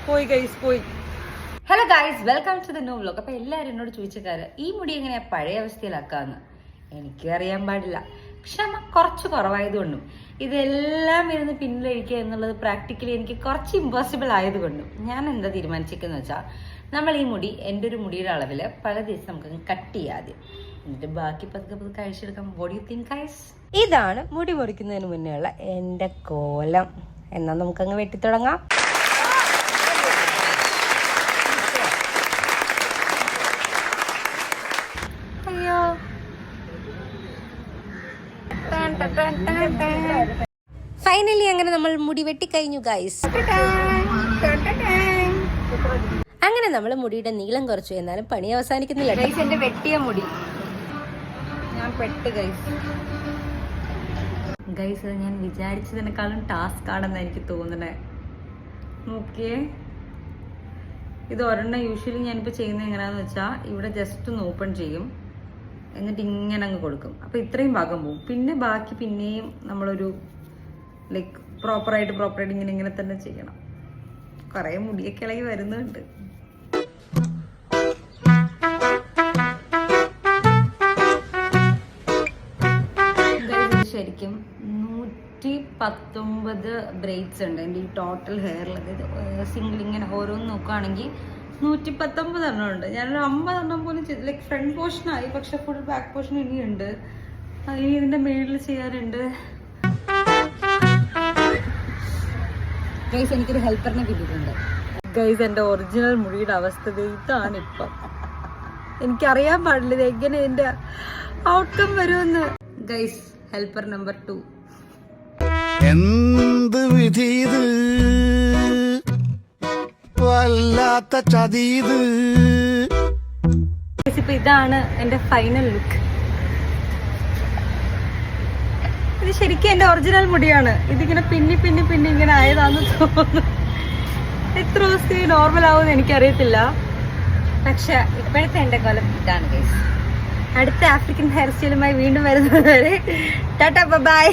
പോയി ഗൈസ് പോയി. Hello guys, welcome to the new vlog. അപ്പൊ എല്ലാവരും എന്നോട് ചോദിച്ചക്കാര് ഈ മുടി എങ്ങനെയാ പഴയ അവസ്ഥയിലാക്കാന്ന്. എനിക്ക് അറിയാൻ പാടില്ല, ക്ഷമ കുറച്ച് കുറവായതുകൊണ്ടും ഇതെല്ലാം ഇരുന്ന് പിന്നിലഴിക്കുക എന്നുള്ളത് പ്രാക്ടിക്കലി എനിക്ക് കുറച്ച് ഇമ്പോസിബിൾ ആയതുകൊണ്ടും ഞാൻ എന്താ തീരുമാനിച്ചിരിക്കുന്നത് വെച്ചാൽ, നമ്മൾ ഈ മുടി എൻ്റെ ഒരു മുടിയുടെ അളവിൽ പല ദിവസം നമുക്ക് കട്ട് ചെയ്യാതെ എന്നിട്ട് ബാക്കി പതുക്കെ കഴിച്ചെടുക്കാം. What you think guys? ഇതാണ് മുടി മുറിക്കുന്നതിന് മുന്നേ ഉള്ള എൻ്റെ കോലം. എന്നാൽ നമുക്കങ്ങ് വെട്ടിത്തുടങ്ങാം. അയ്യോ, ഫൈനലി അങ്ങനെ നമ്മൾ മുടി വെട്ടിക്കഴിഞ്ഞു ഗൈസ്. അങ്ങനെ നമ്മൾ മുടിയുടെ നീളം കുറച്ചു, എന്നാലും പണി അവസാനിക്കുന്നില്ല ഗൈസ്. എന്റെ വെട്ടിയ മുടി ഞാൻ പെട്ട് ഗൈസ്. ഗൈസ്, ഞാൻ വിചാരിച്ചതിനേക്കാളും ടാസ്ക് ആണെന്ന് എനിക്ക് തോന്നണേ. നോക്കിയേ, ഇത് ഒരെണ്ണം യൂഷ്വലി ഞാനിപ്പോൾ ചെയ്യുന്നത് എങ്ങനെയാണെന്ന് വെച്ചാൽ, ഇവിടെ ജസ്റ്റ് ഒന്ന് ഓപ്പൺ ചെയ്യും, എന്നിട്ട് ഇങ്ങനെ അങ്ങ് കൊടുക്കും. അപ്പോൾ ഇത്രയും ഭാഗം പോവും. പിന്നെ ബാക്കി പിന്നെയും നമ്മളൊരു ലൈക്ക് പ്രോപ്പറായിട്ട് ഇങ്ങനെ തന്നെ ചെയ്യണം. കുറേ മുടിയൊക്കെ ഇളകി വരുന്നുണ്ട്. ശരിക്കും 119 ബ്രെയ്ഡ്സ് ഉണ്ട് എൻ്റെ ഈ ടോട്ടൽ ഹെയറിൽ. അതായത് സിംഗിൾ ഇങ്ങനെ ഓരോന്ന് നോക്കുകയാണെങ്കിൽ 119 എണ്ണം ഉണ്ട്. ഞാനൊരു 50 എണ്ണം പോലും ചെയ്തു. ലൈക്ക് ഫ്രണ്ട് പോർഷനായി, പക്ഷെ ഫുൾ ബാക്ക് പോർഷൻ ഇനിയുണ്ട്. ഇനി ഇതിൻ്റെ മേളിൽ ചെയ്യാറുണ്ട്. ഗൈസ്, എനിക്കൊരു ഹെൽപ്പറിനെ കിട്ടിയിട്ടുണ്ട് ഗൈസ്. എൻ്റെ ഒറിജിനൽ മുടിയുടെ അവസ്ഥ ഇതാണ് ഇപ്പം. എനിക്കറിയാൻ പാടില്ല ഇത് എങ്ങനെ ഇതിൻ്റെ ഔട്ട്കം വരുമെന്ന്. Guys, helper number 2. എന്ത് വിധീത് വല്ലാത്ത ചതീത്. ഇപ്പൊ ഇതാണ് എന്റെ ഫൈനൽ ലുക്ക്. ഇത് ശരിക്കും എന്റെ ഒറിജിനൽ മുടിയാണ്. ഇതിങ്ങനെ പിന്നി ഇങ്ങനെ ആയതാന്ന് തോന്നുന്നു. എത്ര ദിവസം നോർമൽ ആവുമെന്ന് എനിക്കറിയത്തില്ല. പക്ഷെ ഇപ്പോഴത്തെ എന്റെ കൊലം ഇതാണ് ഗൈസ്. അടുത്ത ആഫ്രിക്കൻ ഹെയർ സ്റ്റൈലുമായി വീണ്ടും വരുന്നത് വരെ ടാറ്റാ ബൈ.